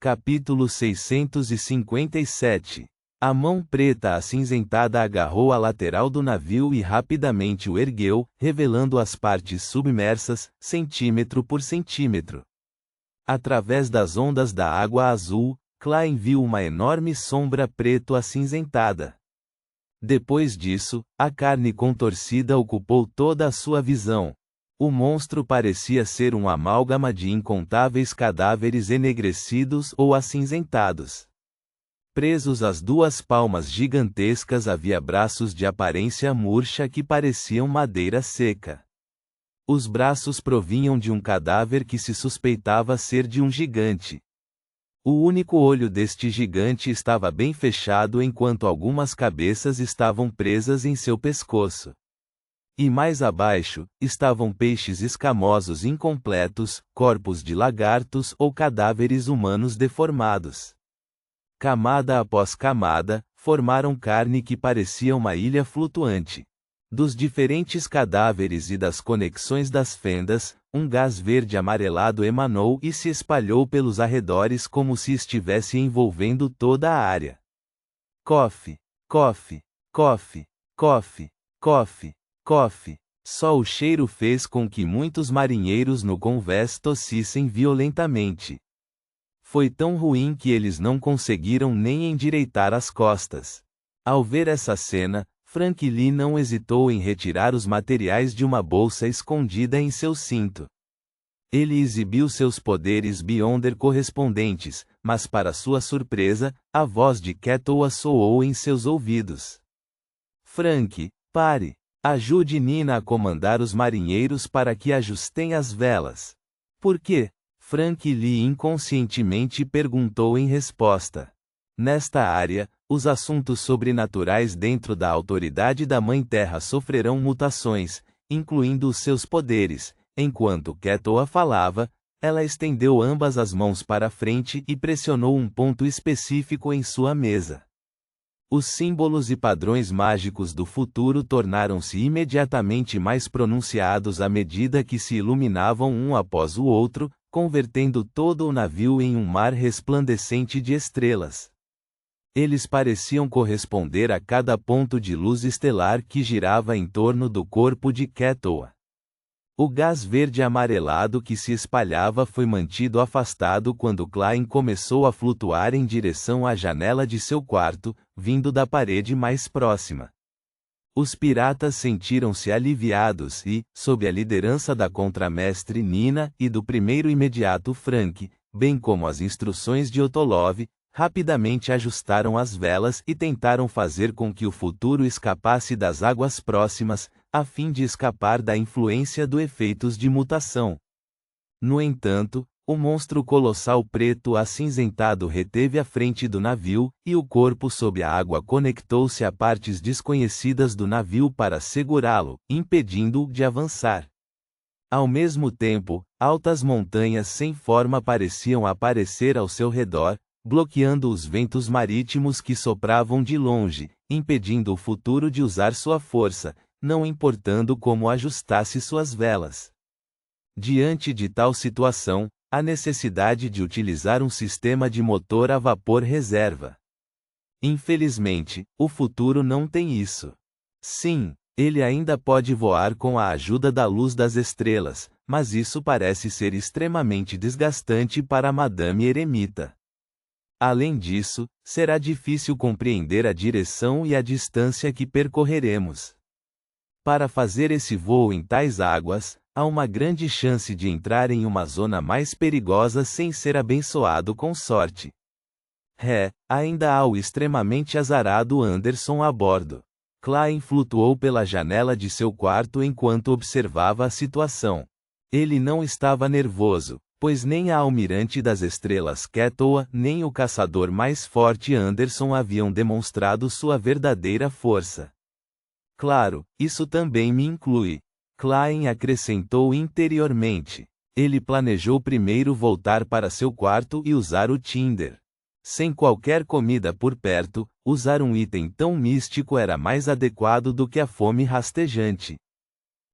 Capítulo 657. A mão preta acinzentada agarrou a lateral do navio e rapidamente o ergueu, revelando as partes submersas, centímetro por centímetro. Através das ondas da água azul, Klein viu uma enorme sombra preto-acinzentada. Depois disso, a carne contorcida ocupou toda a sua visão. O monstro parecia ser um amálgama de incontáveis cadáveres enegrecidos ou acinzentados. Presos às duas palmas gigantescas havia braços de aparência murcha que pareciam madeira seca. Os braços provinham de um cadáver que se suspeitava ser de um gigante. O único olho deste gigante estava bem fechado enquanto algumas cabeças estavam presas em seu pescoço. E mais abaixo, estavam peixes escamosos incompletos, corpos de lagartos ou cadáveres humanos deformados. Camada após camada, formaram carne que parecia uma ilha flutuante. Dos diferentes cadáveres e das conexões das fendas, um gás verde amarelado emanou e se espalhou pelos arredores como se estivesse envolvendo toda a área. Cofe, cofe, cofe, cofe, cofe, cofe. Só o cheiro fez com que muitos marinheiros no convés tossissem violentamente. Foi tão ruim que eles não conseguiram nem endireitar as costas. Ao ver essa cena, Frank Lee não hesitou em retirar os materiais de uma bolsa escondida em seu cinto. Ele exibiu seus poderes Beyonder correspondentes, mas para sua surpresa, a voz de Ketoa soou em seus ouvidos. Frank, pare! Ajude Nina a comandar os marinheiros para que ajustem as velas. Por quê? Frank Lee inconscientemente perguntou em resposta. Nesta área, os assuntos sobrenaturais dentro da autoridade da Mãe Terra sofrerão mutações, incluindo os seus poderes. Enquanto Ketoa falava, ela estendeu ambas as mãos para frente e pressionou um ponto específico em sua mesa. Os símbolos e padrões mágicos do futuro tornaram-se imediatamente mais pronunciados à medida que se iluminavam um após o outro, convertendo todo o navio em um mar resplandecente de estrelas. Eles pareciam corresponder a cada ponto de luz estelar que girava em torno do corpo de Ketoa. O gás verde amarelado que se espalhava foi mantido afastado quando Klein começou a flutuar em direção à janela de seu quarto, vindo da parede mais próxima. Os piratas sentiram-se aliviados e, sob a liderança da contramestre Nina e do primeiro imediato Frank, bem como as instruções de Otolov, rapidamente ajustaram as velas e tentaram fazer com que o futuro escapasse das águas próximas, a fim de escapar da influência dos efeitos de mutação. No entanto, o monstro colossal preto acinzentado reteve a frente do navio, e o corpo sob a água conectou-se a partes desconhecidas do navio para segurá-lo, impedindo-o de avançar. Ao mesmo tempo, altas montanhas sem forma pareciam aparecer ao seu redor, bloqueando os ventos marítimos que sopravam de longe, impedindo o futuro de usar sua força, não importando como ajustasse suas velas. Diante de tal situação, a necessidade de utilizar um sistema de motor a vapor reserva. Infelizmente, o futuro não tem isso. Sim, ele ainda pode voar com a ajuda da luz das estrelas, mas isso parece ser extremamente desgastante para Madame Eremita. Além disso, será difícil compreender a direção e a distância que percorreremos. Para fazer esse voo em tais águas, há uma grande chance de entrar em uma zona mais perigosa sem ser abençoado com sorte. Ainda há o extremamente azarado Anderson a bordo. Klein flutuou pela janela de seu quarto enquanto observava a situação. Ele não estava nervoso, pois nem a almirante das estrelas Ketoa nem o caçador mais forte Anderson haviam demonstrado sua verdadeira força. Claro, isso também me inclui. Klein acrescentou interiormente. Ele planejou primeiro voltar para seu quarto e usar o Tinder. Sem qualquer comida por perto, usar um item tão místico era mais adequado do que a fome rastejante.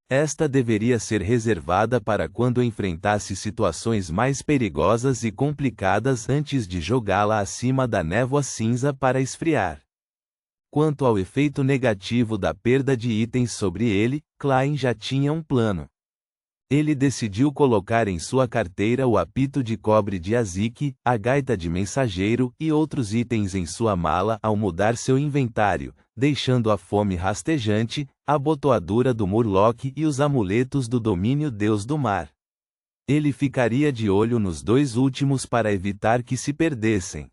Esta deveria ser reservada para quando enfrentasse situações mais perigosas e complicadas antes de jogá-la acima da névoa cinza para esfriar. Quanto ao efeito negativo da perda de itens sobre ele, Klein já tinha um plano. Ele decidiu colocar em sua carteira o apito de cobre de Azik, a gaita de mensageiro e outros itens em sua mala ao mudar seu inventário, deixando a fome rastejante, a botoadura do Murloc e os amuletos do domínio Deus do Mar. Ele ficaria de olho nos dois últimos para evitar que se perdessem.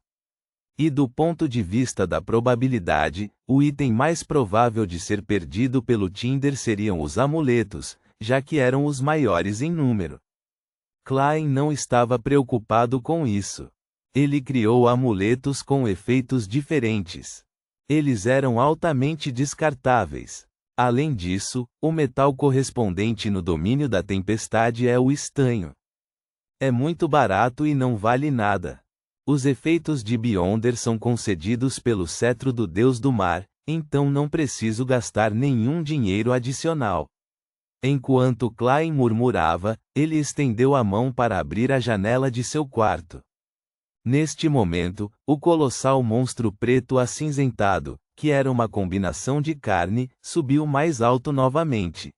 E do ponto de vista da probabilidade, o item mais provável de ser perdido pelo Tinder seriam os amuletos, já que eram os maiores em número. Klein não estava preocupado com isso. Ele criou amuletos com efeitos diferentes. Eles eram altamente descartáveis. Além disso, o metal correspondente no domínio da tempestade é o estanho. É muito barato e não vale nada. Os efeitos de Beyonder são concedidos pelo cetro do Deus do Mar, então não preciso gastar nenhum dinheiro adicional. Enquanto Klein murmurava, ele estendeu a mão para abrir a janela de seu quarto. Neste momento, o colossal monstro preto acinzentado, que era uma combinação de carne, subiu mais alto novamente.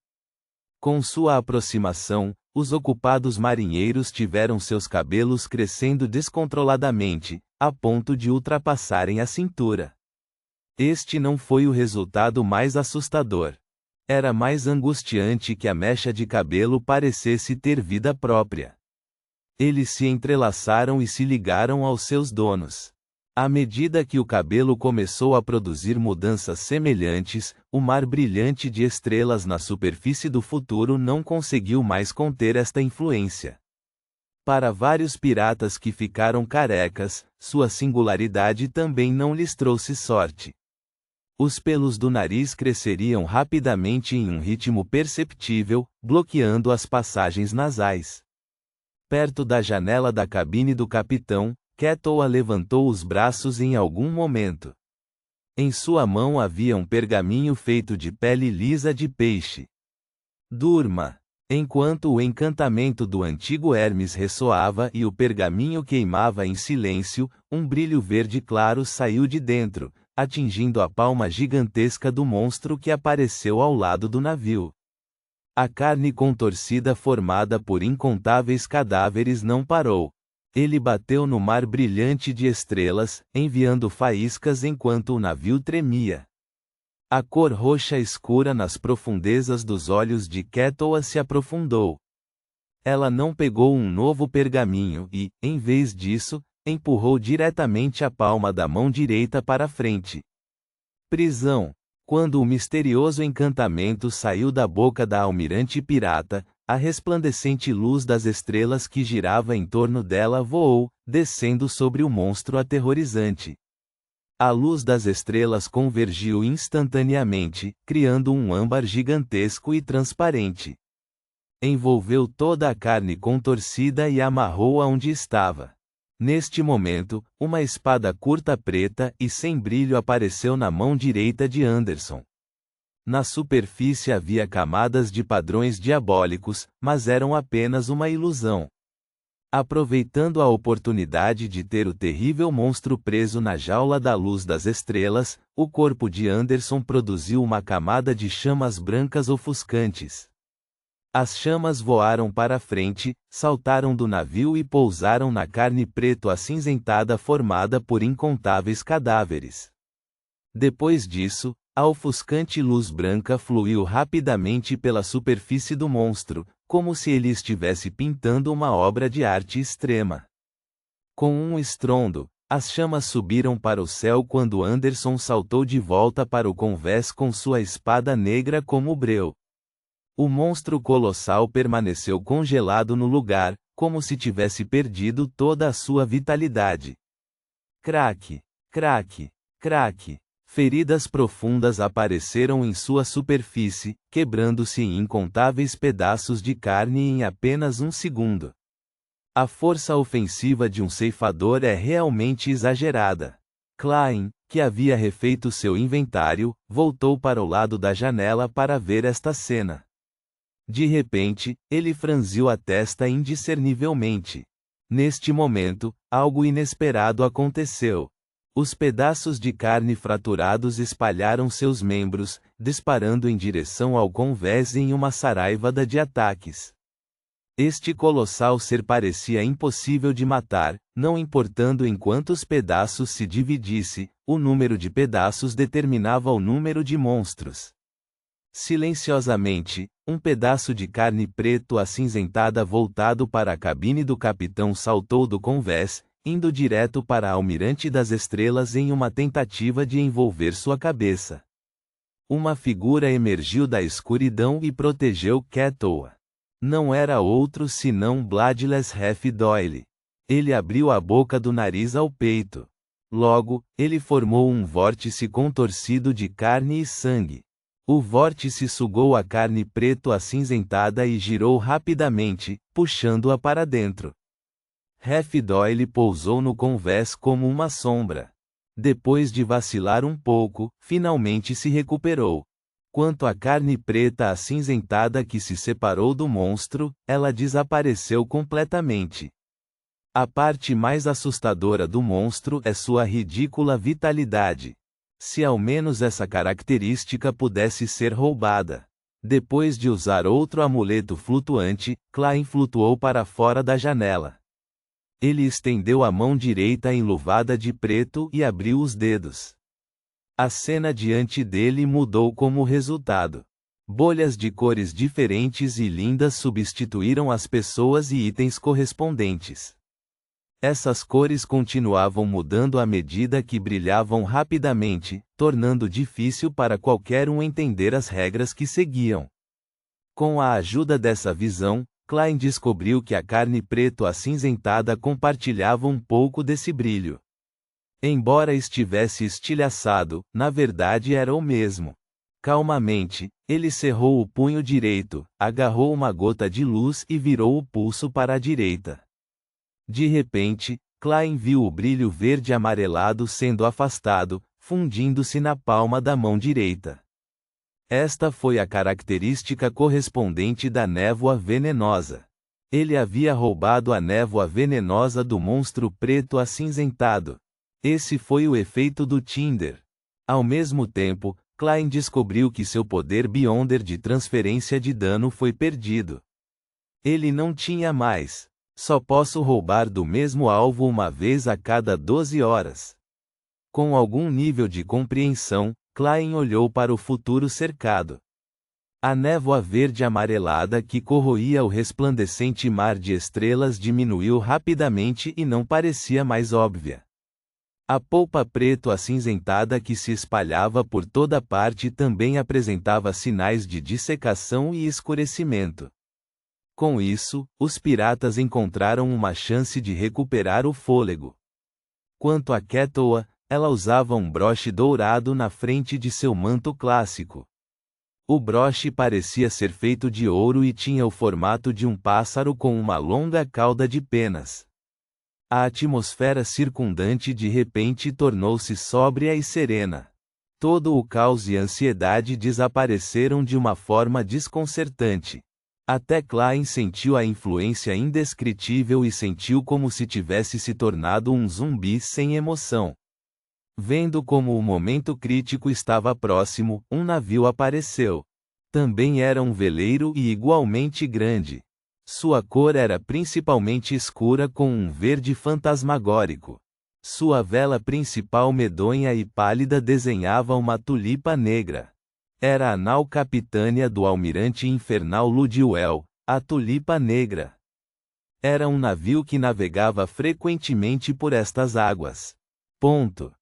Com sua aproximação, os ocupados marinheiros tiveram seus cabelos crescendo descontroladamente, a ponto de ultrapassarem a cintura. Este não foi o resultado mais assustador. Era mais angustiante que a mecha de cabelo parecesse ter vida própria. Eles se entrelaçaram e se ligaram aos seus donos. À medida que o cabelo começou a produzir mudanças semelhantes, o mar brilhante de estrelas na superfície do futuro não conseguiu mais conter esta influência. Para vários piratas que ficaram carecas, sua singularidade também não lhes trouxe sorte. Os pelos do nariz cresceriam rapidamente em um ritmo perceptível, bloqueando as passagens nasais. Perto da janela da cabine do capitão, Ketoa levantou os braços em algum momento. Em sua mão havia um pergaminho feito de pele lisa de peixe. Durma. Enquanto o encantamento do antigo Hermes ressoava e o pergaminho queimava em silêncio, um brilho verde claro saiu de dentro, atingindo a palma gigantesca do monstro que apareceu ao lado do navio. A carne contorcida formada por incontáveis cadáveres não parou. Ele bateu no mar brilhante de estrelas, enviando faíscas enquanto o navio tremia. A cor roxa escura nas profundezas dos olhos de Ketoa se aprofundou. Ela não pegou um novo pergaminho e, em vez disso, empurrou diretamente a palma da mão direita para frente. Prisão. Quando o misterioso encantamento saiu da boca da almirante pirata, a resplandecente luz das estrelas que girava em torno dela voou, descendo sobre o monstro aterrorizante. A luz das estrelas convergiu instantaneamente, criando um âmbar gigantesco e transparente. Envolveu toda a carne contorcida e amarrou-a onde estava. Neste momento, uma espada curta preta e sem brilho apareceu na mão direita de Anderson. Na superfície havia camadas de padrões diabólicos, mas eram apenas uma ilusão. Aproveitando a oportunidade de ter o terrível monstro preso na jaula da luz das estrelas, o corpo de Anderson produziu uma camada de chamas brancas ofuscantes. As chamas voaram para frente, saltaram do navio e pousaram na carne preto acinzentada formada por incontáveis cadáveres. Depois disso, a ofuscante luz branca fluiu rapidamente pela superfície do monstro, como se ele estivesse pintando uma obra de arte extrema. Com um estrondo, as chamas subiram para o céu quando Anderson saltou de volta para o convés com sua espada negra como breu. O monstro colossal permaneceu congelado no lugar, como se tivesse perdido toda a sua vitalidade. Craque, craque, craque. Feridas profundas apareceram em sua superfície, quebrando-se em incontáveis pedaços de carne em apenas um segundo. A força ofensiva de um ceifador é realmente exagerada. Klein, que havia refeito seu inventário, voltou para o lado da janela para ver esta cena. De repente, ele franziu a testa indiscernivelmente. Neste momento, algo inesperado aconteceu. Os pedaços de carne fraturados espalharam seus membros, disparando em direção ao convés em uma saraivada de ataques. Este colossal ser parecia impossível de matar, não importando em quantos pedaços se dividisse, o número de pedaços determinava o número de monstros. Silenciosamente, um pedaço de carne preto acinzentada voltado para a cabine do capitão saltou do convés, indo direto para a Almirante das Estrelas em uma tentativa de envolver sua cabeça. Uma figura emergiu da escuridão e protegeu Ketoa. Não era outro senão Bloodless Half Doyle. Ele abriu a boca do nariz ao peito. Logo, ele formou um vórtice contorcido de carne e sangue. O vórtice sugou a carne preto acinzentada e girou rapidamente, puxando-a para dentro. Half Doyle pousou no convés como uma sombra. Depois de vacilar um pouco, finalmente se recuperou. Quanto à carne preta acinzentada que se separou do monstro, ela desapareceu completamente. A parte mais assustadora do monstro é sua ridícula vitalidade. Se ao menos essa característica pudesse ser roubada. Depois de usar outro amuleto flutuante, Klein flutuou para fora da janela. Ele estendeu a mão direita enluvada de preto e abriu os dedos. A cena diante dele mudou como resultado. Bolhas de cores diferentes e lindas substituíram as pessoas e itens correspondentes. Essas cores continuavam mudando à medida que brilhavam rapidamente, tornando difícil para qualquer um entender as regras que seguiam. Com a ajuda dessa visão, Klein descobriu que a carne preto acinzentada compartilhava um pouco desse brilho. Embora estivesse estilhaçado, na verdade era o mesmo. Calmamente, ele cerrou o punho direito, agarrou uma gota de luz e virou o pulso para a direita. De repente, Klein viu o brilho verde amarelado sendo afastado, fundindo-se na palma da mão direita. Esta foi a característica correspondente da névoa venenosa. Ele havia roubado a névoa venenosa do monstro preto acinzentado. Esse foi o efeito do Tinder. Ao mesmo tempo, Klein descobriu que seu poder Beyonder de transferência de dano foi perdido. Ele não tinha mais. Só posso roubar do mesmo alvo uma vez a cada 12 horas. Com algum nível de compreensão, Klein olhou para o futuro cercado. A névoa verde amarelada que corroía o resplandecente mar de estrelas diminuiu rapidamente e não parecia mais óbvia. A polpa preto acinzentada que se espalhava por toda parte também apresentava sinais de dissecação e escurecimento. Com isso, os piratas encontraram uma chance de recuperar o fôlego. Quanto a Ketoa, ela usava um broche dourado na frente de seu manto clássico. O broche parecia ser feito de ouro e tinha o formato de um pássaro com uma longa cauda de penas. A atmosfera circundante de repente tornou-se sóbria e serena. Todo o caos e ansiedade desapareceram de uma forma desconcertante. Até Klein sentiu a influência indescritível e sentiu como se tivesse se tornado um zumbi sem emoção. Vendo como o momento crítico estava próximo, um navio apareceu. Também era um veleiro e igualmente grande. Sua cor era principalmente escura com um verde fantasmagórico. Sua vela principal medonha e pálida desenhava uma tulipa negra. Era a nau capitânia do almirante infernal Ludiwell, a Tulipa Negra. Era um navio que navegava frequentemente por estas águas. Ponto.